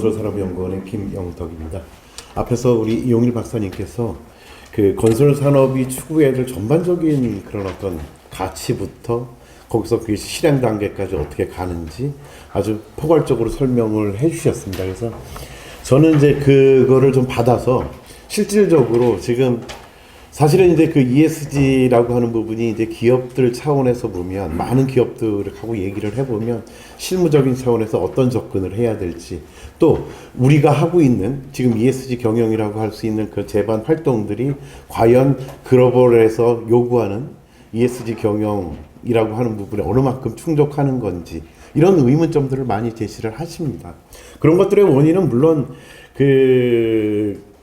건설산업연구원의 김영덕입니다. 앞에서 우리 이용일 박사님께서 그 건설산업이 추구해야 될 전반적인 그런 어떤 가치부터 거기서 그 실행 단계까지 어떻게 가는지 아주 포괄적으로 설명을 해주셨습니다. 그래서 저는 이제 그거를 좀 받아서 실질적으로 지금 사실은 이제 그 ESG라고 하는 부분이 이제 기업들 차원에서 보면 많은 기업들하고 얘기를 해보면 실무적인 차원에서 어떤 접근을 해야 될지 또 우리가 하고 있는 지금 ESG 경영이라고 할 수 있는 그 제반 활동들이 과연 글로벌에서 요구하는 ESG 경영이라고 하는 부분에 어느 만큼 충족하는 건지 이런 의문점들을 많이 제시를 하십니다. 그런 것들의 원인은 물론 그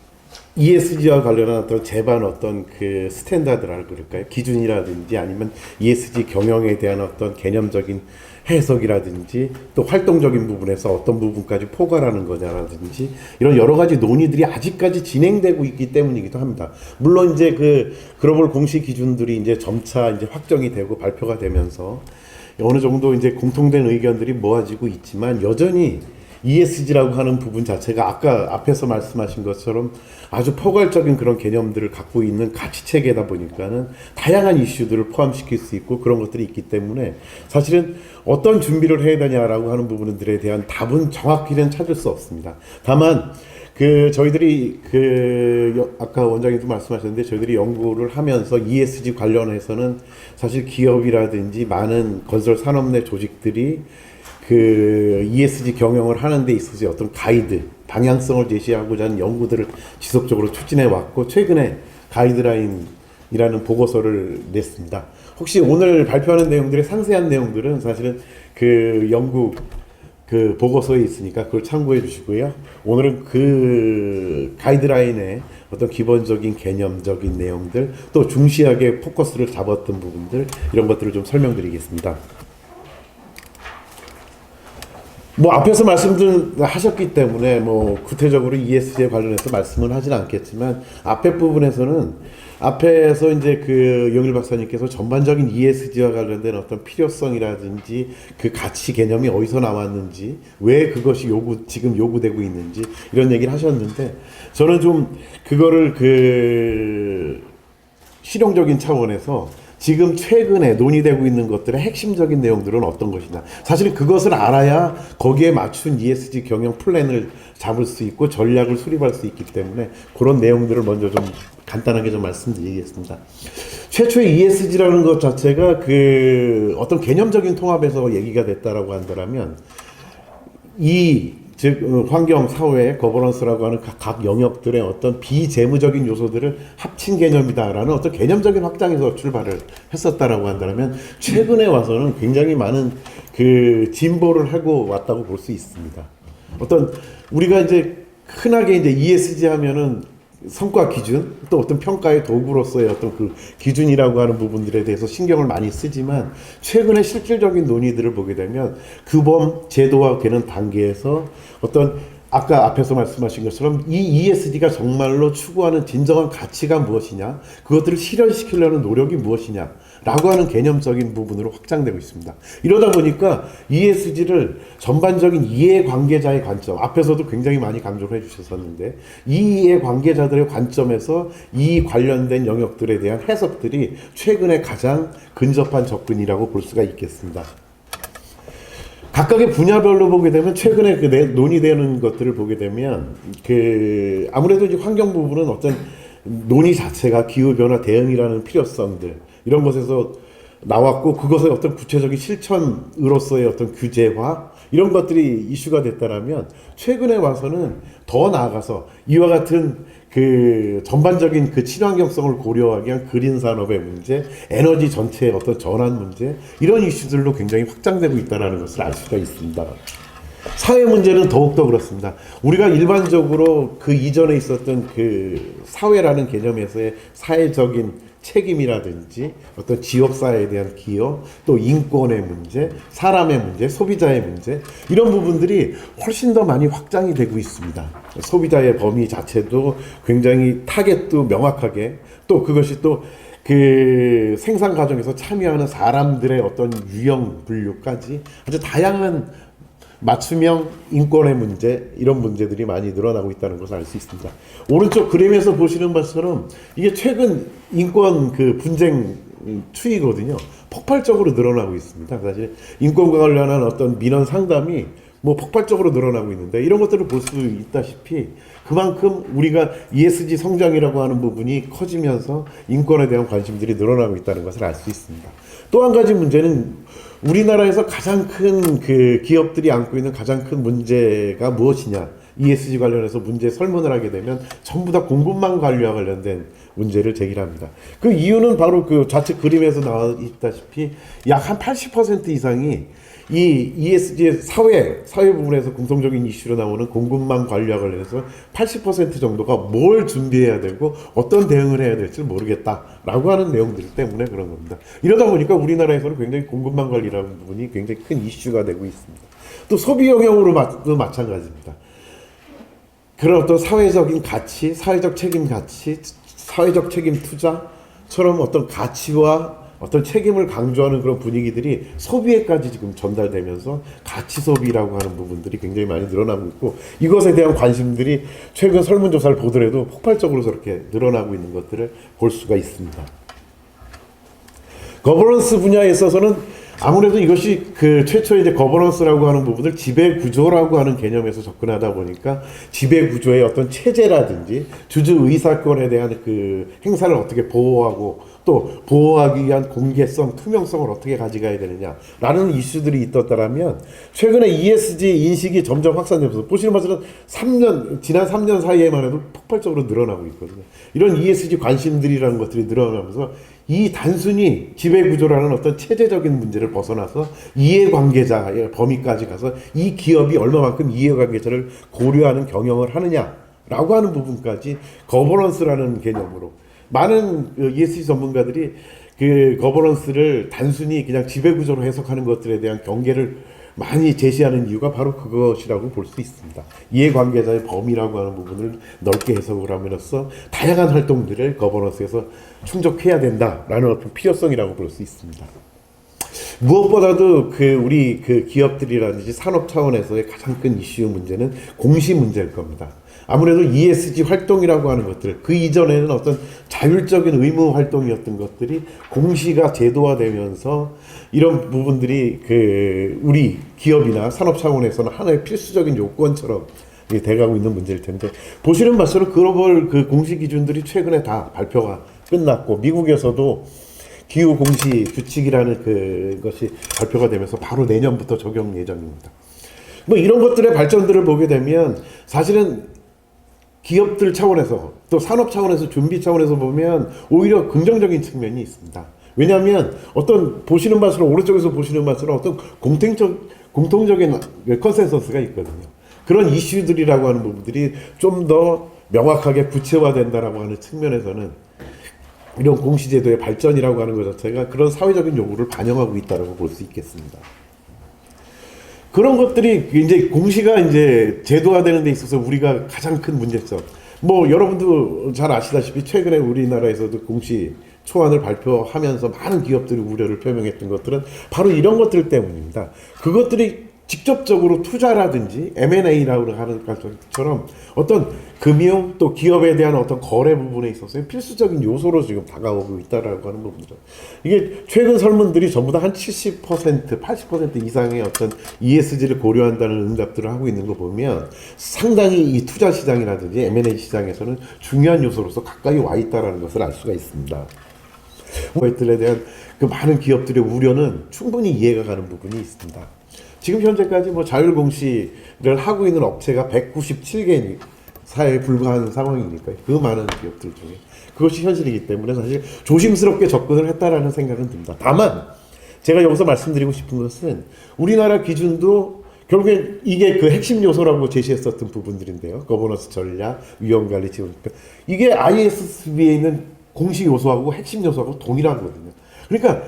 ESG와 관련한 어떤 제반 어떤 그 스탠다드라고 그럴까요? 기준이라든지 아니면 ESG 경영에 대한 어떤 개념적인 해석이라든지 또 활동적인 부분에서 어떤 부분까지 포괄하는 거냐라든지 이런 여러 가지 논의들이 아직까지 진행되고 있기 때문이기도 합니다. 물론 이제 그 글로벌 공식 기준들이 이제 점차 이제 확정이 되고 발표가 되면서 어느 정도 이제 공통된 의견들이 모아지고 있지만 여전히 ESG라고 하는 부분 자체가 아까 앞에서 말씀하신 것처럼 아주 포괄적인 그런 개념들을 갖고 있는 가치 체계다 보니까는 다양한 이슈들을 포함시킬 수 있고 그런 것들이 있기 때문에 사실은 어떤 준비를 해야 되냐라고 하는 부분들에 대한 답은 정확히는 찾을 수 없습니다. 다만 그 저희들이 그 아까 원장님도 말씀하셨는데 저희들이 연구를 하면서 ESG 관련해서는 사실 기업이라든지 많은 건설 산업 내 조직들이 그 ESG 경영을 하는 데 있어서 어떤 가이드, 방향성을 제시하고자 하는 연구들을 지속적으로 추진해 왔고 최근에 가이드라인이라는 보고서를 냈습니다. 혹시 오늘 발표하는 내용들의 상세한 내용들은 사실은 그 연구 그 보고서에 있으니까 그걸 참고해 주시고요. 오늘은 그 가이드라인의 어떤 기본적인 개념적인 내용들 또 중시하게 포커스를 잡았던 부분들 이런 것들을 좀 설명드리겠습니다. 뭐 앞에서 말씀들 하셨기 때문에 뭐 구체적으로 ESG에 관련해서 말씀은 하진 않겠지만 앞에 부분에서는 앞에서 이제 그 영일 박사님께서 전반적인 ESG와 관련된 어떤 필요성이라든지 그 가치 개념이 어디서 나왔는지 왜 그것이 지금 요구되고 있는지 이런 얘기를 하셨는데 저는 좀 그거를 그 실용적인 차원에서 지금 최근에 논의되고 있는 것들의 핵심적인 내용들은 어떤 것이냐. 사실 그것을 알아야 거기에 맞춘 ESG 경영 플랜을 잡을 수 있고 전략을 수립할 수 있기 때문에 그런 내용들을 먼저 좀 간단하게 좀 말씀드리겠습니다. 최초의 ESG라는 것 자체가 그 어떤 개념적인 통합에서 얘기가 됐다라고 한다면 즉 환경, 사회, 거버넌스라고 하는 각 영역들의 어떤 비재무적인 요소들을 합친 개념이다라는 어떤 개념적인 확장에서 출발을 했었다라고 한다면 최근에 와서는 굉장히 많은 그 진보를 하고 왔다고 볼 수 있습니다. 어떤 우리가 이제 흔하게 이제 ESG 하면은 성과 기준 또 어떤 평가의 도구로서의 어떤 그 기준이라고 하는 부분들에 대해서 신경을 많이 쓰지만 최근에 실질적인 논의들을 보게 되면 규범 제도화되는 단계에서 어떤 아까 앞에서 말씀하신 것처럼 이 ESG가 정말로 추구하는 진정한 가치가 무엇이냐 그것들을 실현시키려는 노력이 무엇이냐 라고 하는 개념적인 부분으로 확장되고 있습니다. 이러다 보니까 ESG를 전반적인 이해관계자의 관점 앞에서도 굉장히 많이 강조를 해주셨었는데 이 이해관계자들의 관점에서 이 관련된 영역들에 대한 해석들이 최근에 가장 근접한 접근이라고 볼 수가 있겠습니다. 각각의 분야별로 보게 되면 최근에 그 논의되는 것들을 보게 되면 그 아무래도 이제 환경 부분은 어떤 논의 자체가 기후변화 대응이라는 필요성들 이런 것에서 나왔고 그것의 어떤 구체적인 실천으로서의 어떤 규제화 이런 것들이 이슈가 됐다라면 최근에 와서는 더 나아가서 이와 같은 그 전반적인 그 친환경성을 고려하기 위한 그린 산업의 문제, 에너지 전체의 어떤 전환 문제 이런 이슈들로 굉장히 확장되고 있다는 것을 알 수가 있습니다. 사회 문제는 더욱더 그렇습니다. 우리가 일반적으로 그 이전에 있었던 그 사회라는 개념에서의 사회적인 책임이라든지 어떤 지역사회에 대한 기여, 또 인권의 문제, 사람의 문제, 소비자의 문제 이런 부분들이 훨씬 더 많이 확장이 되고 있습니다. 소비자의 범위 자체도 굉장히 타겟도 명확하게 또 그것이 또 그 생산 과정에서 참여하는 사람들의 어떤 유형 분류까지 아주 다양한 맞춤형 인권의 문제, 이런 문제들이 많이 늘어나고 있다는 것을 알 수 있습니다. 오른쪽 그림에서 보시는 것처럼 이게 최근 인권 그 분쟁 추이거든요. 폭발적으로 늘어나고 있습니다. 사실 인권과 관련한 어떤 민원 상담이 뭐 폭발적으로 늘어나고 있는데, 이런 것들을 볼 수 있다시피 그만큼 우리가 ESG 성장이라고 하는 부분이 커지면서 인권에 대한 관심들이 늘어나고 있다는 것을 알 수 있습니다. 또 한 가지 문제는 우리나라에서 가장 큰 그 기업들이 안고 있는 가장 큰 문제가 무엇이냐, ESG 관련해서 문제 설문을 하게 되면 전부 다 공급망 관리와 관련된 문제를 제기합니다. 그 이유는 바로 그 좌측 그림에서 나와 있다시피 약 한 80% 이상이 이 ESG 사회 부분에서 공통적인 이슈로 나오는 공급망 관리와 관련해서 80% 정도가 뭘 준비해야 되고 어떤 대응을 해야 될지 모르겠다라고 하는 내용들 때문에 그런 겁니다. 이러다 보니까 우리나라에서는 굉장히 공급망 관리라는 부분이 굉장히 큰 이슈가 되고 있습니다. 또 소비 영역으로도 마찬가지입니다. 그런 어떤 사회적인 가치, 사회적 책임 가치, 사회적 책임 투자처럼 어떤 가치와 어떤 책임을 강조하는 그런 분위기들이 소비에까지 지금 전달되면서 가치 소비라고 하는 부분들이 굉장히 많이 늘어나고 있고, 이것에 대한 관심들이 최근 설문조사를 보더라도 폭발적으로 저렇게 늘어나고 있는 것들을 볼 수가 있습니다. 거버넌스 분야에 있어서는 아무래도 이것이 그 최초의 이제 거버넌스라고 하는 부분을 지배 구조라고 하는 개념에서 접근하다 보니까 지배 구조의 어떤 체제라든지 주주 의사권에 대한 그 행사를 어떻게 보호하고 또 보호하기 위한 공개성, 투명성을 어떻게 가져가야 되느냐라는 이슈들이 있었다라면, 최근에 ESG 인식이 점점 확산되면서 보시는 것처럼 지난 3년 사이에만 해도 폭발적으로 늘어나고 있거든요. 이런 ESG 관심들이라는 것들이 늘어나면서 이 단순히 지배구조라는 어떤 체제적인 문제를 벗어나서 이해관계자의 범위까지 가서 이 기업이 얼마만큼 이해관계자를 고려하는 경영을 하느냐라고 하는 부분까지 거버넌스라는 개념으로 많은 ESG 전문가들이 그 거버넌스를 단순히 그냥 지배구조로 해석하는 것들에 대한 경계를 많이 제시하는 이유가 바로 그것이라고 볼 수 있습니다. 이해관계자의 범위라고 하는 부분을 넓게 해석을 함으로써 다양한 활동들을 거버넌스에서 충족해야 된다라는 어떤 필요성이라고 볼 수 있습니다. 무엇보다도 우리 기업들이라든지 산업 차원에서의 가장 큰 이슈 문제는 공시 문제일 겁니다. 아무래도 ESG 활동이라고 하는 것들, 그 이전에는 어떤 자율적인 의무 활동이었던 것들이 공시가 제도화되면서 이런 부분들이 우리 기업이나 산업 차원에서는 하나의 필수적인 요건처럼 돼가고 있는 문제일 텐데, 보시는 바처럼 글로벌 공시 기준들이 최근에 다 발표가 끝났고, 미국에서도 기후 공시 규칙이라는 그것이 발표가 되면서 바로 내년부터 적용 예정입니다. 뭐 이런 것들의 발전들을 보게 되면 사실은 기업들 차원에서 또 산업 차원에서 준비 차원에서 보면 오히려 긍정적인 측면이 있습니다. 왜냐하면 어떤 보시는 바처럼 오른쪽에서 보시는 바처럼 어떤 공통적인 컨센서스가 있거든요. 그런 이슈들이라고 하는 부분들이 좀 더 명확하게 구체화된다라고 하는 측면에서는 이런 공시제도의 발전이라고 하는 것 자체가 그런 사회적인 요구를 반영하고 있다고 볼 수 있겠습니다. 그런 것들이 이제 공시가 이제 제도화되는 데 있어서 우리가 가장 큰 문제점. 뭐 여러분도 잘 아시다시피 최근에 우리나라에서도 공시 초안을 발표하면서 많은 기업들이 우려를 표명했던 것들은 바로 이런 것들 때문입니다. 그것들이 직접적으로 투자라든지 M&A라고 하는 것처럼 어떤 금융 또 기업에 대한 어떤 거래 부분에 있어서 필수적인 요소로 지금 다가오고 있다라고 하는 부분이죠. 이게 최근 설문들이 전부 다 한 70%, 80% 이상의 어떤 ESG를 고려한다는 응답들을 하고 있는 거 보면 상당히 이 투자 시장이라든지 M&A 시장에서는 중요한 요소로서 가까이 와 있다라는 것을 알 수가 있습니다. 그것들에 대한 그 많은 기업들의 우려는 충분히 이해가 가는 부분이 있습니다. 지금 현재까지 뭐 자율공시를 하고 있는 업체가 197개 사에 불과한 상황이니까 그 많은 기업들 중에 그것이 현실이기 때문에 사실 조심스럽게 접근을 했다라는 생각은 듭니다. 다만 제가 여기서 말씀드리고 싶은 것은 우리나라 기준도 결국에 이게 그 핵심 요소라고 제시했었던 부분들인데요. 거버넌스 전략, 위험관리 지원. 이게 ISSB에 있는 공시 요소하고 핵심 요소하고 동일하거든요. 그러니까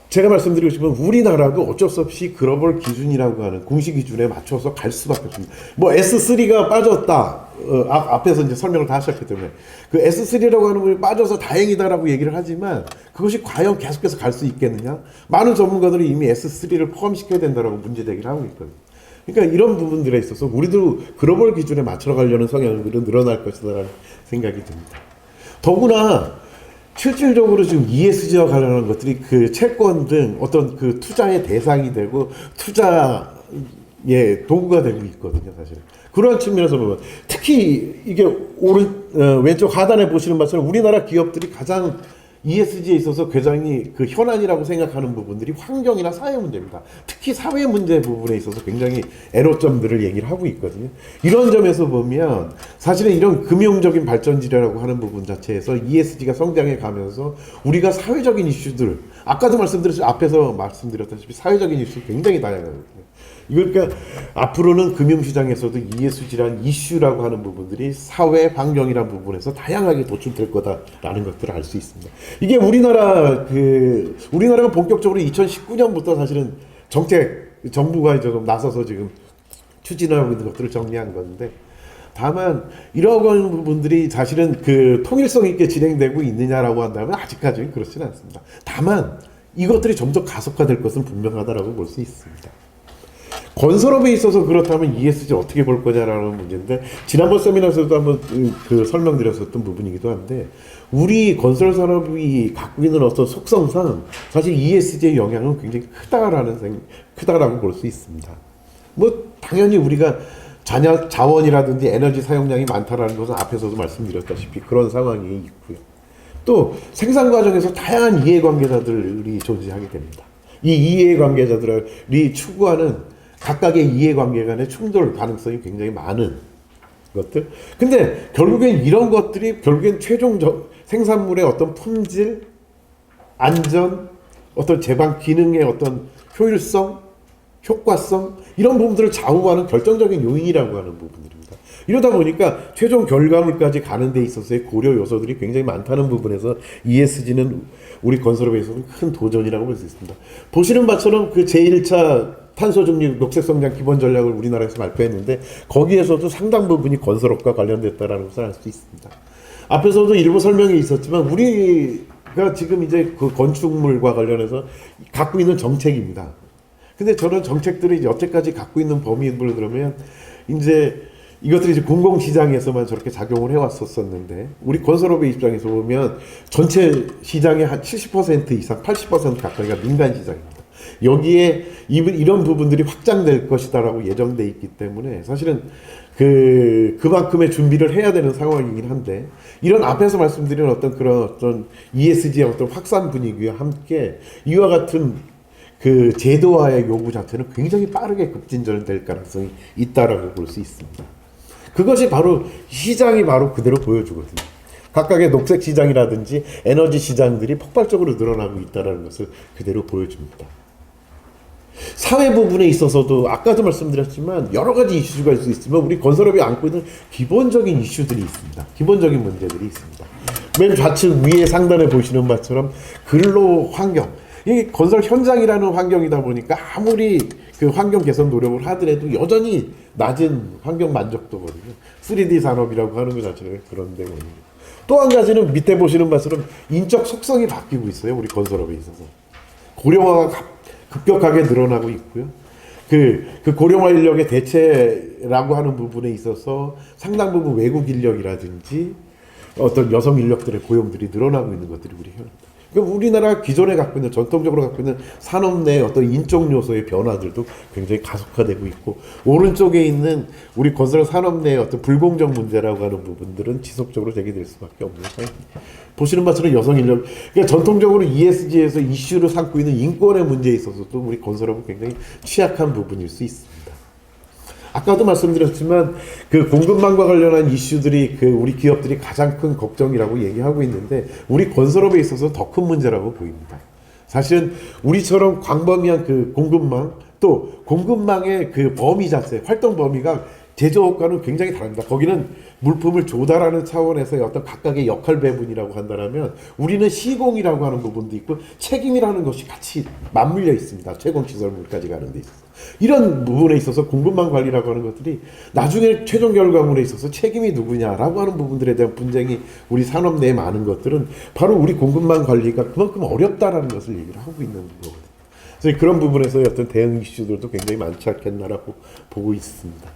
제가 말씀드리고 싶은 우리나라도 어쩔 수 없이 글로벌 기준이라고 하는 공시 기준에 맞춰서 갈 수밖에 없습니다. 뭐 S3가 빠졌다. 앞에서 이제 설명을 다 하셨기 때문에 그 S3라고 하는 부분이 빠져서 다행이다라고 얘기를 하지만 그것이 과연 계속해서 갈 수 있겠느냐? 많은 전문가들이 이미 S3를 포함시켜야 된다라고 문제 제기를 하고 있거든요. 그러니까 이런 부분들에 있어서 우리도 글로벌 기준에 맞춰가려는 성향이 늘어날 것이다라는 생각이 듭니다. 더구나 실질적으로 지금 ESG와 관련한 것들이 그 채권 등 어떤 그 투자의 대상이 되고 투자의 도구가 되고 있거든요, 사실은. 그러한 측면에서 보면 특히 이게 왼쪽 하단에 보시는 것처럼 우리나라 기업들이 가장 ESG에 있어서 굉장히 그 현안이라고 생각하는 부분들이 환경이나 사회 문제입니다. 특히 사회 문제 부분에 있어서 굉장히 애로점들을 얘기를 하고 있거든요. 이런 점에서 보면 사실은 이런 금융적인 발전지라고 하는 부분 자체에서 ESG가 성장해 가면서 우리가 사회적인 이슈들, 아까도 앞에서 말씀드렸다시피 사회적인 이슈 굉장히 다양하거든요. 그러니까 앞으로는 금융시장에서도 ESG라는 이슈라고 하는 부분들이 사회 환경이라는 부분에서 다양하게 도출될 거다라는 것들을 알 수 있습니다. 이게 우리나라가 본격적으로 2019년부터 사실은 정부가 이제 좀 나서서 지금 추진하고 있는 것들을 정리한 건데, 다만 이러한 부분들이 사실은 그 통일성 있게 진행되고 있느냐라고 한다면 아직까지는 그렇지는 않습니다. 다만 이것들이 점점 가속화될 것은 분명하다라고 볼 수 있습니다. 건설업에 있어서 그렇다면 ESG 어떻게 볼 거냐라는 문제인데, 지난번 세미나에서도 한번 그 설명드렸었던 부분이기도 한데, 우리 건설 산업이 갖고 있는 어떤 속성상 사실 ESG의 영향은 굉장히 크다라고 볼 수 있습니다. 뭐 당연히 우리가 자원이라든지 에너지 사용량이 많다라는 것은 앞에서도 말씀드렸다시피 그런 상황이 있고요. 또 생산 과정에서 다양한 이해관계자들이 존재하게 됩니다. 이 이해관계자들이 추구하는 각각의 이해관계 간의 충돌 가능성이 굉장히 많은 것들. 근데 결국엔 이런 것들이 최종 생산물의 어떤 품질, 안전, 어떤 제방 기능의 어떤 효율성, 효과성, 이런 부분들을 좌우하는 결정적인 요인이라고 하는 부분들입니다. 이러다 보니까 최종 결과물까지 가는 데 있어서의 고려 요소들이 굉장히 많다는 부분에서 ESG는 우리 건설업에서는 큰 도전이라고 볼 수 있습니다. 보시는 바처럼 그 제1차 탄소 중립 녹색 성장 기본 전략을 우리나라에서 발표했는데, 거기에서도 상당 부분이 건설업과 관련됐다라는 것을 알 수 있습니다. 앞에서도 일부 설명이 있었지만 우리가 지금 이제 그 건축물과 관련해서 갖고 있는 정책입니다. 근데 저는 정책들이 여태까지 갖고 있는 범위를 들으면 이제 이것들이 이제 공공시장에서만 저렇게 작용을 해왔었는데, 우리 건설업의 입장에서 보면 전체 시장의 한 70% 이상, 80% 가까이가 민간 시장입니다. 여기에 이런 부분들이 확장될 것이다라고 예정돼 있기 때문에 사실은 그만큼의 준비를 해야 되는 상황이긴 한데, 이런 앞에서 말씀드린 어떤 ESG의 어떤 확산 분위기와 함께 이와 같은 그 제도화의 요구 자체는 굉장히 빠르게 급진전될 가능성이 있다라고 볼 수 있습니다. 그것이 바로 시장이 바로 그대로 보여주거든요. 각각의 녹색 시장이라든지 에너지 시장들이 폭발적으로 늘어나고 있다는 것을 그대로 보여줍니다. 사회 부분에 있어서도 아까도 말씀드렸지만 여러 가지 이슈가 있을 수 있지만 우리 건설업이 안고 있는 기본적인 이슈들이 있습니다. 기본적인 문제들이 있습니다. 맨 좌측 위에 상단에 보시는 것처럼 근로 환경, 이게 건설 현장이라는 환경이다 보니까 아무리 그 환경 개선 노력을 하더라도 여전히 낮은 환경 만족도거든요. 3D 산업이라고 하는 것 자체가 그런 데거든요. 또 한 가지는 밑에 보시는 것처럼 인적 속성이 바뀌고 있어요. 우리 건설업에 있어서 고령화가 급격하게 늘어나고 있고요. 그 고령화 인력의 대체라고 하는 부분에 있어서 상당 부분 외국 인력이라든지 어떤 여성 인력들의 고용들이 늘어나고 있는 것들이 우리 현입니다. 그러니까 우리나라 기존에 갖고 있는 전통적으로 갖고 있는 산업 내 어떤 인적 요소의 변화들도 굉장히 가속화되고 있고, 오른쪽에 있는 우리 건설 산업 내의 어떤 불공정 문제라고 하는 부분들은 지속적으로 제기될 수밖에 없는 상황입니다. 보시는 것처럼 여성 인력, 그러니까 전통적으로 ESG에서 이슈를 삼고 있는 인권의 문제에 있어서도 우리 건설업은 굉장히 취약한 부분일 수 있습니다. 아까도 말씀드렸지만 그 공급망과 관련한 이슈들이 우리 기업들이 가장 큰 걱정이라고 얘기하고 있는데, 우리 건설업에 있어서 더 큰 문제라고 보입니다. 사실은 우리처럼 광범위한 그 공급망, 또 공급망의 그 범위 자체, 활동 범위가 제조업과는 굉장히 다릅니다. 거기는 물품을 조달하는 차원에서의 어떤 각각의 역할 배분이라고 한다면, 우리는 시공이라고 하는 부분도 있고 책임이라는 것이 같이 맞물려 있습니다. 채공시설물까지 가는 데 있어서. 이런 부분에 있어서 공급망 관리라고 하는 것들이 나중에 최종 결과물에 있어서 책임이 누구냐라고 하는 부분들에 대한 분쟁이 우리 산업 내에 많은 것들은 바로 우리 공급망 관리가 그만큼 어렵다라는 것을 얘기를 하고 있는 거거든요. 그래서 그런 부분에서의 어떤 대응 이슈들도 굉장히 많지 않겠나라고 보고 있습니다.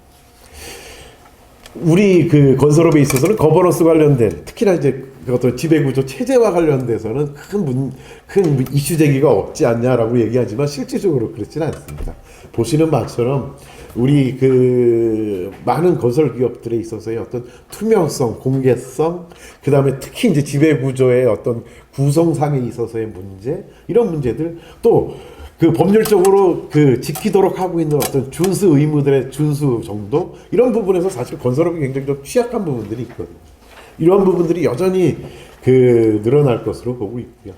우리 그 건설업에 있어서는 거버넌스 관련된 특히나 이제 그 어떤 지배구조 체제와 관련돼서는 큰 이슈 제기가 없지 않냐라고 얘기하지만 실질적으로 그렇지는 않습니다. 보시는 바처럼 우리 그 많은 건설 기업들에 있어서의 어떤 투명성, 공개성, 그 다음에 특히 이제 지배구조의 어떤 구성상에 있어서의 문제, 이런 문제들, 또 그 법률적으로 그 지키도록 하고 있는 어떤 준수 의무들의 준수 정도, 이런 부분에서 사실 건설업이 굉장히 좀 취약한 부분들이 있거든요. 이런 부분들이 여전히 그 늘어날 것으로 보고 있고요.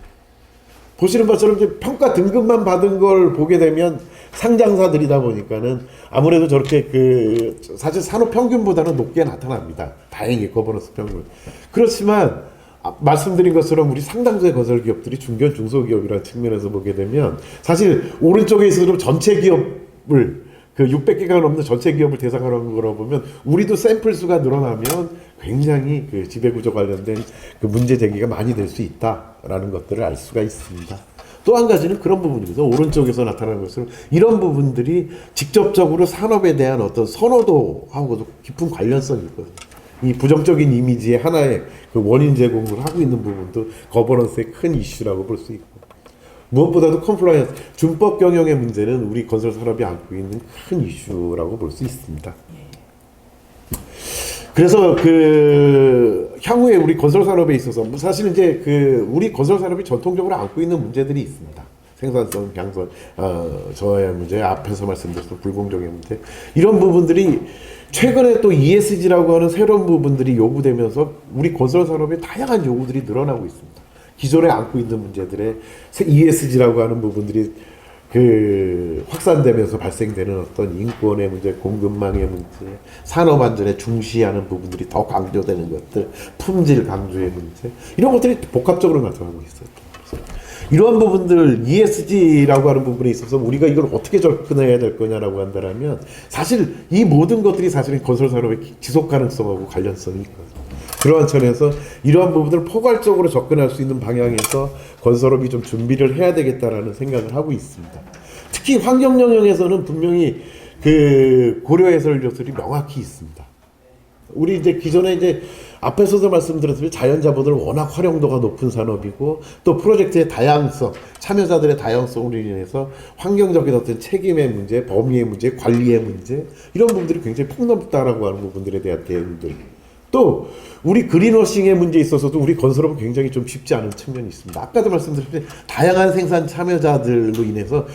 보시는 것처럼 이제 평가 등급만 받은 걸 보게 되면 상장사들이다 보니까는 아무래도 저렇게 그 사실 산업 평균보다는 높게 나타납니다. 다행히 거버넌스 평균. 그렇지만 말씀드린 것처럼 우리 상당수의 건설 기업들이 중견 중소기업이라는 측면에서 보게 되면 사실 오른쪽에 있어서 전체 기업을 그 600개가 넘는 전체 기업을 대상으로 거로 보면 우리도 샘플 수가 늘어나면 굉장히 그 지배구조 관련된 그 문제 제기가 많이 될 수 있다라는 것들을 알 수가 있습니다. 또 한 가지는 그런 부분입니다. 오른쪽에서 나타나는 것은 이런 부분들이 직접적으로 산업에 대한 어떤 선호도하고도 깊은 관련성이 있거든요. 이 부정적인 이미지의 하나의 그 원인 제공을 하고 있는 부분도 거버넌스의 큰 이슈라고 볼 수 있고, 무엇보다도 컴플라이언스, 준법 경영의 문제는 우리 건설 산업이 안고 있는 큰 이슈라고 볼 수 있습니다. 그래서 그 향후에 우리 건설 산업에 있어서 사실 이제 그 우리 건설 산업이 전통적으로 안고 있는 문제들이 있습니다. 생산성 향상, 저하의 문제, 앞에서 말씀드렸던 불공정의 문제, 이런 부분들이 최근에 또 ESG라고 하는 새로운 부분들이 요구되면서 우리 건설 산업에 다양한 요구들이 늘어나고 있습니다. 기존에 안고 있는 문제들의 ESG라고 하는 부분들이 그 확산되면서 발생되는 어떤 인권의 문제, 공급망의 문제, 산업 안전에 중시하는 부분들이 더 강조되는 것들, 품질 강조의 문제, 이런 것들이 복합적으로 나타나고 있어요. 이러한 부분들, ESG라고 하는 부분에 있어서 우리가 이걸 어떻게 접근해야 될 거냐라고 한다면 사실 이 모든 것들이 사실은 건설 산업의 지속 가능성하고 관련성이 있거든요. 그러한 천에서 이러한 부분들을 포괄적으로 접근할 수 있는 방향에서 건설업이 좀 준비를 해야 되겠다라는 생각을 하고 있습니다. 특히 환경 영역에서는 분명히 그 고려 해설 요소들이 명확히 있습니다. 우리 이제 기존에 이제 앞에서도 말씀드렸듯이 자연자본을 워낙 활용도가 높은 산업이고, 또 프로젝트의 다양성, 참여자들의 다양성으로 인해서 환경적인 어떤 책임의 문제, 범위의 문제, 관리의 문제, 이런 부분들이 굉장히 폭넓다라고 하는 부분들에 대한 대응들. 또 우리 그린워싱의 문제에 있어서도 우리 건설업은 굉장히 좀 쉽지 않은 측면이 있습니다. 아까도 말씀드렸듯이 다양한 생산 참여자들로 인해서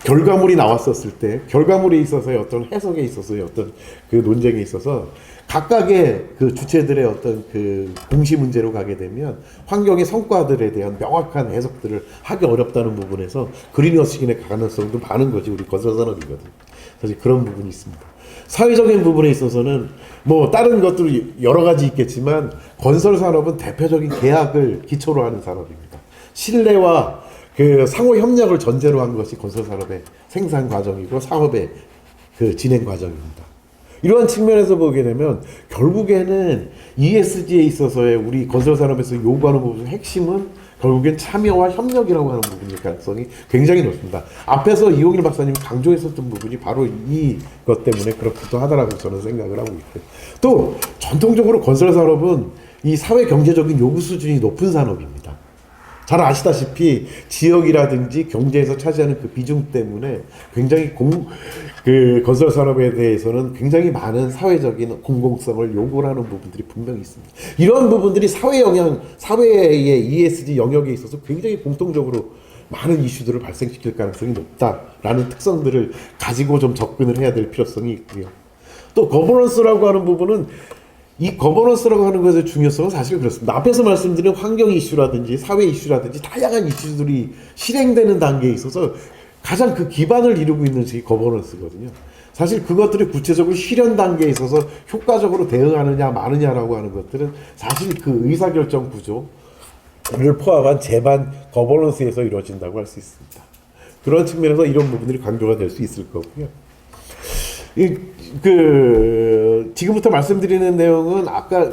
결과물이 나왔었을 때 결과물에 있어서의 어떤 해석에 있어서의 어떤 그 논쟁에 있어서 각각의 그 주체들의 어떤 그 공시 문제로 가게 되면 환경의 성과들에 대한 명확한 해석들을 하기 어렵다는 부분에서 그린워싱의 가능성도 많은 것이 우리 건설 산업이거든요. 사실 그런 부분이 있습니다. 사회적인 부분에 있어서는 뭐 다른 것도 여러 가지 있겠지만 건설 산업은 대표적인 계약을 기초로 하는 산업입니다. 신뢰와 그 상호 협력을 전제로 한 것이 건설 산업의 생산 과정이고 사업의 그 진행 과정입니다. 이러한 측면에서 보게 되면 결국에는 ESG에 있어서의 우리 건설 산업에서 요구하는 부분의 핵심은 결국엔 참여와 협력이라고 하는 부분일 가능성이 굉장히 높습니다. 앞에서 이용일 박사님이 강조했었던 부분이 바로 이것 때문에 그렇기도 하다라고 저는 생각을 하고 있고요. 또 전통적으로 건설 산업은 이 사회 경제적인 요구 수준이 높은 산업입니다. 잘 아시다시피 지역이라든지 경제에서 차지하는 그 비중 때문에 굉장히 그 건설 산업에 대해서는 굉장히 많은 사회적인 공공성을 요구를 하는 부분들이 분명히 있습니다. 이런 부분들이 사회의 ESG 영역에 있어서 굉장히 공통적으로 많은 이슈들을 발생시킬 가능성이 높다라는 특성들을 가지고 좀 접근을 해야 될 필요성이 있고요. 또 거버넌스라고 하는 부분은 이 거버넌스라고 하는 것의 중요성은 사실 그렇습니다. 앞에서 말씀드린 환경 이슈라든지 사회 이슈라든지 다양한 이슈들이 실행되는 단계에 있어서 가장 그 기반을 이루고 있는 것이 거버넌스거든요. 사실 그것들이 구체적으로 실현 단계에 있어서 효과적으로 대응하느냐 마느냐라고 하는 것들은 사실 그 의사결정 구조를 포함한 제반 거버넌스에서 이루어진다고 할 수 있습니다. 그런 측면에서 이런 부분들이 강조가 될 수 있을 거고요. 지금부터 말씀드리는 내용은 아까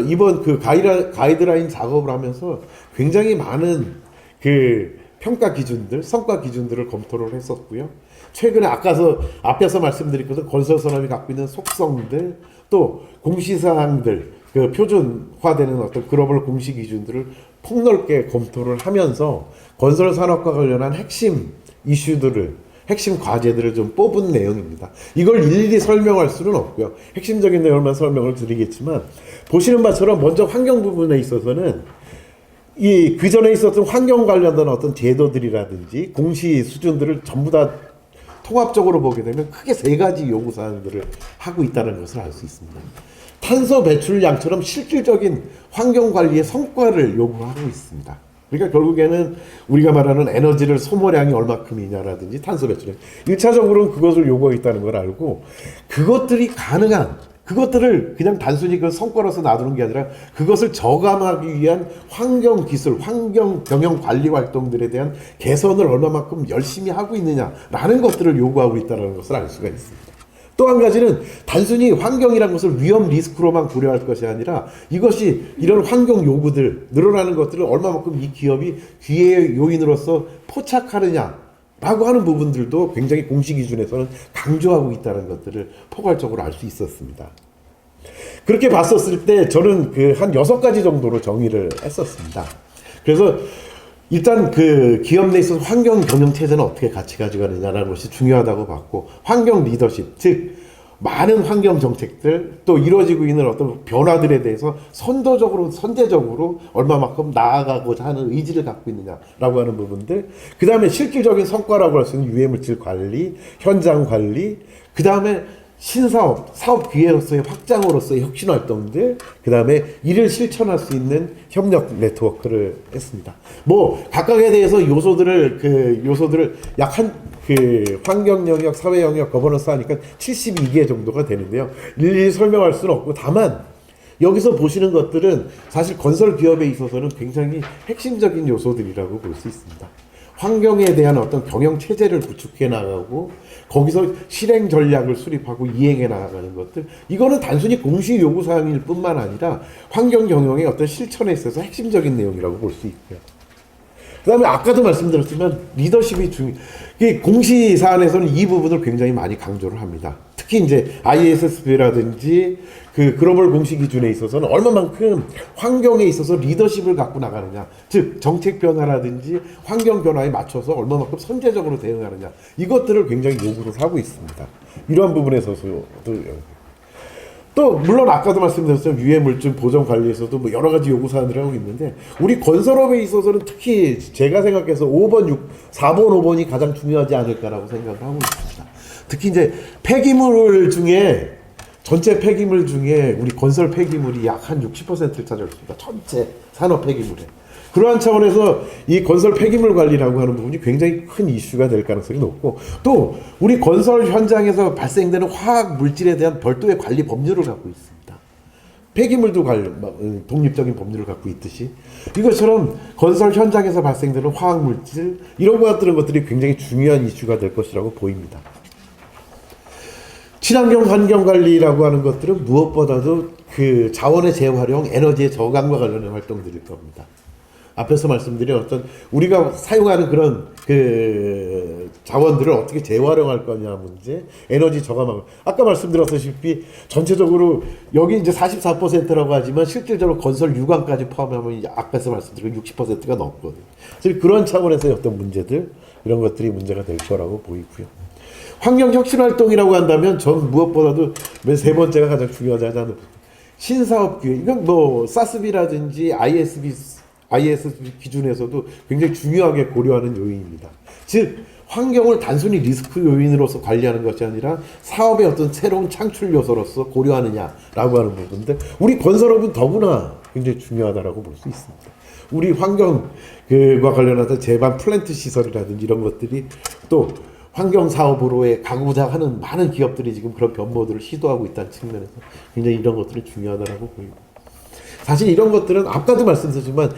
이번 그 가이드라인 작업을 하면서 굉장히 많은 그 평가 기준들, 성과 기준들을 검토를 했었고요. 최근에 앞에서 말씀드린 것은 건설 산업이 갖고 있는 속성들, 또 공시사항들, 그 표준화되는 어떤 글로벌 공시 기준들을 폭넓게 검토를 하면서 건설 산업과 관련한 핵심 이슈들을, 핵심 과제들을 좀 뽑은 내용입니다. 이걸 일일이 설명할 수는 없고요. 핵심적인 내용만 설명을 드리겠지만, 보시는 바처럼 먼저 환경 부분에 있어서는 그 전에 있었던 환경 관련된 어떤 제도들이라든지 공시 수준들을 전부 다 통합적으로 보게 되면 크게 세 가지 요구 사항들을 하고 있다는 것을 알 수 있습니다. 탄소 배출량처럼 실질적인 환경 관리의 성과를 요구하고 있습니다. 그러니까 결국에는 우리가 말하는 에너지를 소모량이 얼마큼이냐라든지 탄소 배출량, 1차적으로는 그것을 요구하고 있다는 걸 알고, 그것들이 가능한, 그것들을 그냥 단순히 그 성과로서 놔두는 게 아니라 그것을 저감하기 위한 환경 기술, 환경 경영 관리 활동들에 대한 개선을 얼마만큼 열심히 하고 있느냐라는 것들을 요구하고 있다는 것을 알 수가 있습니다. 또 한 가지는 단순히 환경이라는 것을 위험 리스크로만 고려할 것이 아니라 이것이 이런 환경 요구들, 늘어나는 것들을 얼마만큼 이 기업이 기회의 요인으로서 포착하느냐 라고 하는 부분들도 굉장히 공시 기준에서는 강조하고 있다는 것들을 포괄적으로 알 수 있었습니다. 그렇게 봤었을 때 저는 한 6가지 정도로 정의를 했었습니다. 그래서 일단 그 기업 내 있어서 환경 경영 체제는 어떻게 같이 가져가느냐라는 것이 중요하다고 봤고, 환경 리더십, 즉 많은 환경 정책들, 또 이루어지고 있는 어떤 변화들에 대해서 선제적으로 얼마만큼 나아가고자 하는 의지를 갖고 있느냐라고 하는 부분들, 그 다음에 실질적인 성과라고 할 수 있는 유해물질 관리, 현장 관리, 그 다음에 신사업, 사업 기회로서의 확장으로서의 혁신 활동들, 그 다음에 이를 실천할 수 있는 협력 네트워크를 했습니다. 각각에 대해서 요소들을 약 환경 영역, 사회 영역, 거버넌스 하니까 72개 정도가 되는데요. 일일이 설명할 수는 없고, 다만 여기서 보시는 것들은 사실 건설 기업에 있어서는 굉장히 핵심적인 요소들이라고 볼 수 있습니다. 환경에 대한 어떤 경영 체제를 구축해 나가고, 거기서 실행 전략을 수립하고 이행해 나가는 것들, 이거는 단순히 공시 요구 사항일 뿐만 아니라 환경 경영의 어떤 실천에 있어서 핵심적인 내용이라고 볼 수 있고요. 그 다음에 아까도 말씀드렸지만 리더십이 공시 사안에서는 이 부분을 굉장히 많이 강조를 합니다. 특히 이제 ISSB라든지 그 글로벌 공시 기준에 있어서는 얼마만큼 환경에 있어서 리더십을 갖고 나가느냐, 즉 정책 변화라든지 환경 변화에 맞춰서 얼마만큼 선제적으로 대응하느냐, 이것들을 굉장히 요구를 하고 있습니다. 이러한 부분에서도 또 물론 아까도 말씀드렸지만 유해물질 보전 관리에서도 여러 가지 요구 사항들을 하고 있는데, 우리 건설업에 있어서는 특히 제가 생각해서 4번, 5번이 가장 중요하지 않을까라고 생각을 하고 있습니다. 특히 이제 폐기물 중에, 전체 폐기물 중에 우리 건설 폐기물이 약 한 60%를 차지했습니다. 전체 산업 폐기물에. 그러한 차원에서 이 건설 폐기물 관리라고 하는 부분이 굉장히 큰 이슈가 될 가능성이 높고, 또 우리 건설 현장에서 발생되는 화학 물질에 대한 별도의 관리 법률을 갖고 있습니다. 폐기물도 독립적인 법률을 갖고 있듯이, 이것처럼 건설 현장에서 발생되는 화학 물질, 이런 것들이 굉장히 중요한 이슈가 될 것이라고 보입니다. 친환경 환경 관리라고 하는 것들은 무엇보다도 그 자원의 재활용, 에너지의 저감과 관련된 활동들일 겁니다. 앞에서 말씀드린 어떤 우리가 사용하는 그런 자원들을 어떻게 재활용할 거냐 문제, 에너지 저감하고, 아까 말씀드렸다시피 전체적으로 여기 이제 44%라고 하지만 실질적으로 건설 유관까지 포함하면 이제 앞에서 말씀드린 60%가 넘거든요. 그래서 그런 차원에서의 어떤 문제들, 이런 것들이 문제가 될 거라고 보이고요. 환경 혁신 활동이라고 한다면 전 무엇보다도 세 번째가 가장 중요하지 않는 신사업 기회. 이건 사스비라든지 ISB 기준에서도 굉장히 중요하게 고려하는 요인입니다. 즉 환경을 단순히 리스크 요인으로서 관리하는 것이 아니라 사업의 어떤 새로운 창출 요소로서 고려하느냐라고 하는 부분들, 우리 건설업은 더구나 굉장히 중요하다라고 볼 수 있습니다. 우리 환경과 관련해서 제반 플랜트 시설이라든지 이런 것들이 또 환경 사업으로의 가고자 하는 많은 기업들이 지금 그런 변모들을 시도하고 있다는 측면에서 굉장히 이런 것들이 중요하다라고 보이고, 사실 이런 것들은 아까도 말씀드렸지만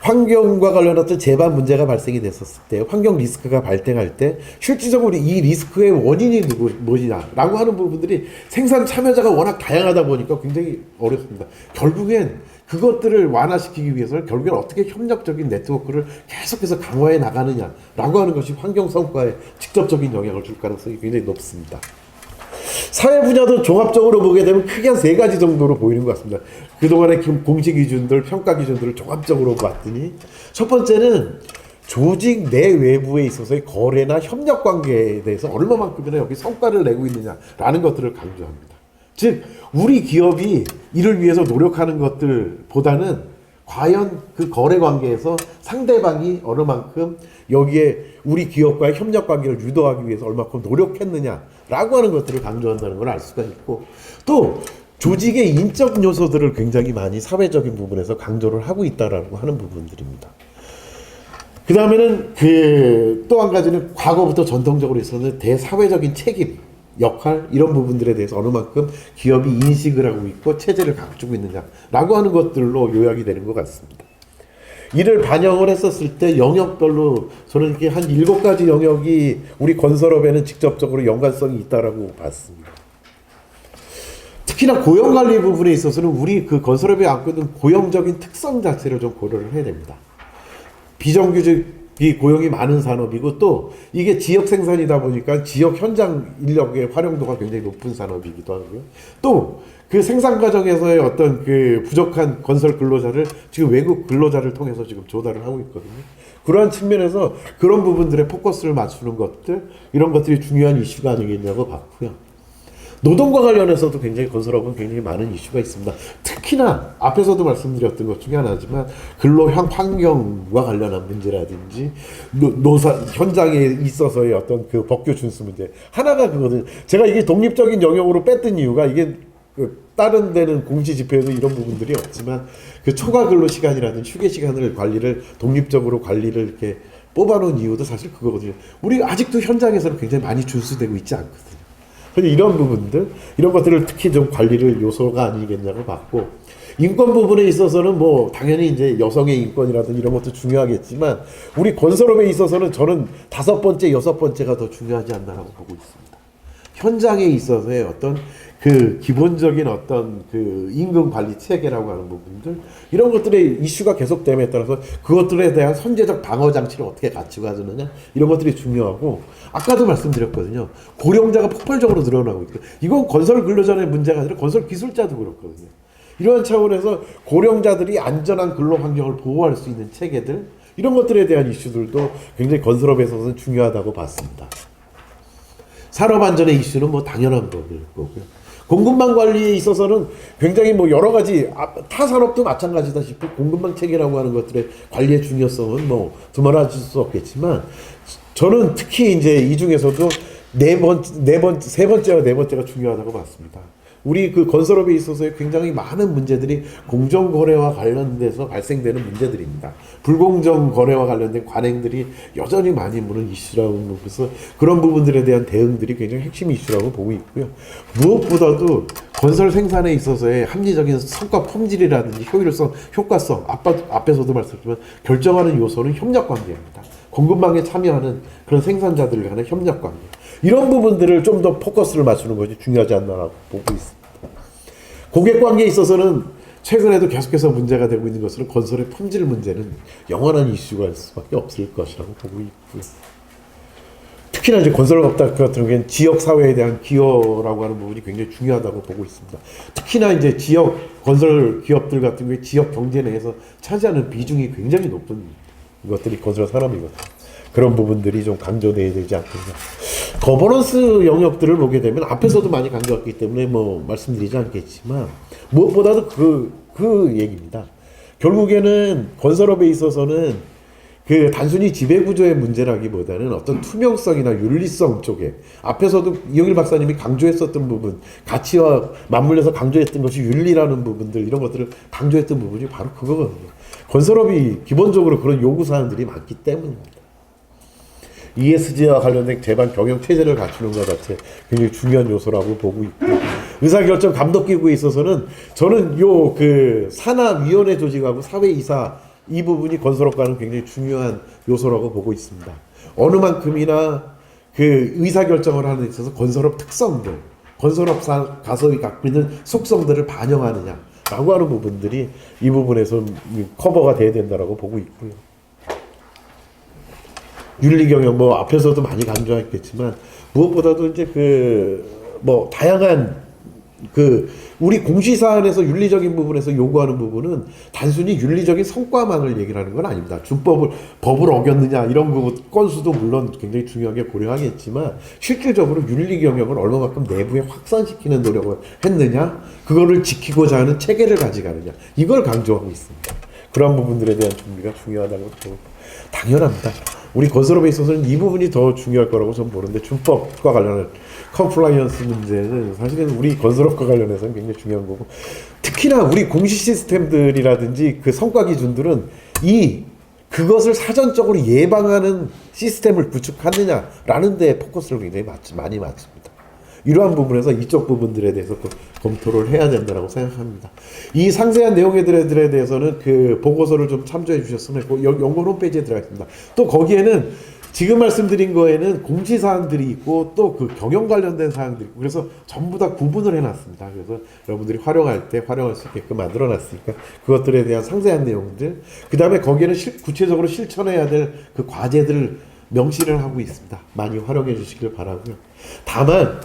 환경과 관련한 재반 문제가 발생이 됐었을 때, 환경 리스크가 발생할 때 실질적으로 이 리스크의 원인이 무엇이냐라고 하는 부분들이 생산 참여자가 워낙 다양하다 보니까 굉장히 어렵습니다. 결국엔 그것들을 완화시키기 위해서는 결국엔 어떻게 협력적인 네트워크를 계속해서 강화해 나가느냐라고 하는 것이 환경 성과에 직접적인 영향을 줄 가능성이 굉장히 높습니다. 사회 분야도 종합적으로 보게 되면 크게 한 3가지 정도로 보이는 것 같습니다. 그동안의 공시 기준들, 평가 기준들을 종합적으로 봤더니, 첫 번째는 조직 내 외부에 있어서의 거래나 협력 관계에 대해서 얼마만큼이나 여기 성과를 내고 있느냐라는 것들을 강조합니다. 즉 우리 기업이 이를 위해서 노력하는 것들보다는 과연 그 거래 관계에서 상대방이 어느 만큼 여기에 우리 기업과의 협력 관계를 유도하기 위해서 얼마큼 노력했느냐라고 하는 것들을 강조한다는 걸 알 수가 있고, 또 조직의 인적 요소들을 굉장히 많이 사회적인 부분에서 강조를 하고 있다라고 하는 부분들입니다. 그 다음에는 또 한 가지는 과거부터 전통적으로 있었는 대사회적인 책임, 역할, 이런 부분들에 대해서 어느 만큼 기업이 인식을 하고 있고 체제를 갖추고 있느냐라고 하는 것들로 요약이 되는 것 같습니다. 이를 반영을 했었을 때 영역별로 저는 이렇게 한 7가지 영역이 우리 건설업에는 직접적으로 연관성이 있다라고 봤습니다. 특히나 고용관리 부분에 있어서는 우리 그 건설업에 안고 있는 고용적인 특성 자체를 좀 고려를 해야 됩니다. 비정규직이 고용이 많은 산업이고, 또 이게 지역 생산이다 보니까 지역 현장 인력의 활용도가 굉장히 높은 산업이기도 하고요. 또 그 생산 과정에서의 어떤 그 부족한 건설 근로자를 지금 외국 근로자를 통해서 지금 조달을 하고 있거든요. 그러한 측면에서 그런 부분들에 포커스를 맞추는 것들, 이런 것들이 중요한 이슈가 아니겠냐고 봤고요. 노동과 관련해서도 굉장히 건설업은 굉장히 많은 이슈가 있습니다. 특히나 앞에서도 말씀드렸던 것 중에 하나지만 근로 환경과 관련한 문제라든지 노사 현장에 있어서의 어떤 그 법규 준수 문제, 하나가 그거든. 제가 이게 독립적인 영역으로 뺐던 이유가, 이게 다른 데는 공시 지표에도 이런 부분들이 없지만 그 초과 근로 시간이라든지 휴게 시간을 독립적으로 관리를 이렇게 뽑아놓은 이유도 사실 그거거든요. 우리 아직도 현장에서는 굉장히 많이 준수되고 있지 않거든요. 이런 부분들, 이런 것들을 특히 좀 관리를 요소가 아니겠냐고 봤고, 인권 부분에 있어서는 뭐 당연히 이제 여성의 인권이라든지 이런 것도 중요하겠지만, 우리 건설업에 있어서는 저는 5번째, 6번째가 더 중요하지 않나라고 보고 있습니다. 현장에 있어서의 어떤 그 기본적인 어떤 그 임금 관리 체계라고 하는 부분들, 이런 것들의 이슈가 계속됨에 따라서 그것들에 대한 선제적 방어 장치를 어떻게 갖추고 가느냐, 이런 것들이 중요하고, 아까도 말씀드렸거든요. 고령자가 폭발적으로 늘어나고 있고, 이건 건설 근로자의 문제가 아니라 건설 기술자도 그렇거든요. 이러한 차원에서 고령자들이 안전한 근로 환경을 보호할 수 있는 체계들, 이런 것들에 대한 이슈들도 굉장히 건설업에서는 중요하다고 봤습니다. 산업 안전의 이슈는 뭐 당연한 거고요. 공급망 관리에 있어서는 굉장히 뭐 여러 가지, 타 산업도 마찬가지다시피 공급망 체계라고 하는 것들의 관리의 중요성은 뭐 두말할 수 없겠지만, 저는 특히 이제 이 중에서도 세 번째와 네 번째가 중요하다고 봤습니다. 우리 그 건설업에 있어서의 굉장히 많은 문제들이 공정거래와 관련돼서 발생되는 문제들입니다. 불공정 거래와 관련된 관행들이 여전히 많이 무는 이슈라고 보면서 그런 부분들에 대한 대응들이 굉장히 핵심 이슈라고 보고 있고요. 무엇보다도 건설 생산에 있어서의 합리적인 성과 품질이라든지 효율성, 효과성, 앞에서도 말씀드렸지만 결정하는 요소는 협력 관계입니다. 공급망에 참여하는 그런 생산자들 간의 협력 관계, 이런 부분들을 좀 더 포커스를 맞추는 것이 중요하지 않나라고 보고 있습니다. 고객 관계에 있어서는 최근에도 계속해서 문제가 되고 있는 것은 건설의 품질 문제는 영원한 이슈가 될 수밖에 없을 것이라고 보고 있고요. 특히나 이제 건설업 같은 경우에는 지역 사회에 대한 기여라고 하는 부분이 굉장히 중요하다고 보고 있습니다. 특히나 이제 지역 건설 기업들 같은 경우에 지역 경제 내에서 차지하는 비중이 굉장히 높은 것들이 건설 산업이거든요. 그런 부분들이 좀 강조돼야 되지 않겠냐. 거버넌스 영역들을 보게 되면 앞에서도 많이 강조했기 때문에 뭐 말씀드리지 않겠지만, 무엇보다도 그 얘기입니다. 결국에는 건설업에 있어서는 그 단순히 지배구조의 문제라기보다는 어떤 투명성이나 윤리성 쪽에, 앞에서도 이영일 박사님이 강조했었던 부분, 가치와 맞물려서 강조했던 것이 윤리라는 부분들, 이런 것들을 강조했던 부분이 바로 그거거든요. 건설업이 기본적으로 그런 요구사항들이 많기 때문입니다. ESG와 관련된 제반 경영 체제를 갖추는 것 자체 굉장히 중요한 요소라고 보고 있고, 의사결정 감독기구에 있어서는 저는 요 그 산하위원회 조직하고 사회이사 이 부분이 건설업과는 굉장히 중요한 요소라고 보고 있습니다. 어느 만큼이나 그 의사결정을 하는 데 있어서 건설업 특성들, 건설업사 가서 갖고 있는 속성들을 반영하느냐라고 하는 부분들이 이 부분에서 커버가 돼야 된다라고 보고 있고요. 윤리경영 뭐 앞에서도 많이 강조했겠지만 무엇보다도 이제 그 뭐 다양한 그 우리 공시사안에서 윤리적인 부분에서 요구하는 부분은 단순히 윤리적인 성과만을 얘기를 하는 건 아닙니다. 법을 어겼느냐 이런 부분 건수도 물론 굉장히 중요하게 고려하겠지만 실질적으로 윤리 경영을 얼마만큼 내부에 확산시키는 노력을 했느냐, 그거를 지키고자 하는 체계를 가져가느냐, 이걸 강조하고 있습니다. 그런 부분들에 대한 준비가 중요하다고 당연합니다. 우리 건설업에 있어서는 이 부분이 더 중요할 거라고 저는 보는데, 준법과 관련한 컴플라이언스 문제는 사실은 우리 건설업과 관련해서는 굉장히 중요한 거고, 특히나 우리 공시 시스템들이라든지 그 성과 기준들은 그것을 사전적으로 예방하는 시스템을 구축하느냐라는 데 포커스를 굉장히 많이 맞춥니다. 이러한 부분에서 이쪽 부분들에 대해서 검토를 해야 된다고 생각합니다. 이 상세한 내용들에 대해서는 그 보고서를 좀 참조해 주셨으면 좋겠고, 연구원 홈페이지에 들어가 있습니다. 또 거기에는 지금 말씀드린 거에는 공시사항들이 있고 또 그 경영 관련된 사항들이 있고, 그래서 전부 다 구분을 해놨습니다. 그래서 여러분들이 활용할 때 활용할 수 있게끔 만들어놨으니까 그것들에 대한 상세한 내용들, 그 다음에 거기에는 구체적으로 실천해야 될 그 과제들을 명시를 하고 있습니다. 많이 활용해 주시길 바라고요. 다만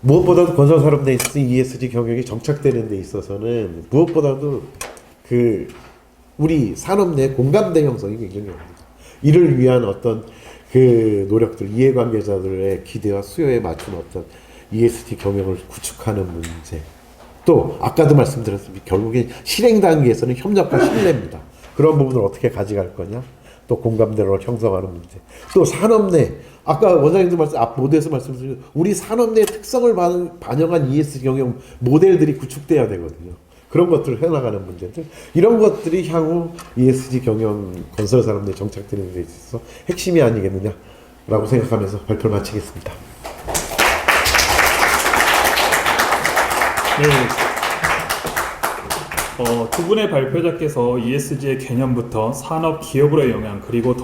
무엇보다도 건설산업 내에 있어서 ESG 경영이 정착되는 데 있어서는 무엇보다도 그 우리 산업 내 공감대 형성이 굉장히 중요합니다. 이를 위한 어떤 그 노력들, 이해관계자들의 기대와 수요에 맞춘 어떤 ESG 경영을 구축하는 문제, 또 아까도 말씀드렸습니다. 결국에 실행 단계에서는 협력과 신뢰입니다. 그런 부분을 어떻게 가져갈 거냐, 또 공감대를 형성하는 문제, 또 산업 내 아까 원장님도 앞 모델에서 말씀드린 우리 산업 내 특성을 반영한 ESG 경영 모델들이 구축돼야 되거든요. 그런 것들을 해나가는 문제들, 이런 것들이 향후 ESG 경영 건설 산업 내 정착되는 데 있어서 핵심이 아니겠느냐라고 생각하면서 발표를 마치겠습니다. 네. 두 분의 발표자께서 ESG의 개념부터 산업 기업으로의 영향, 그리고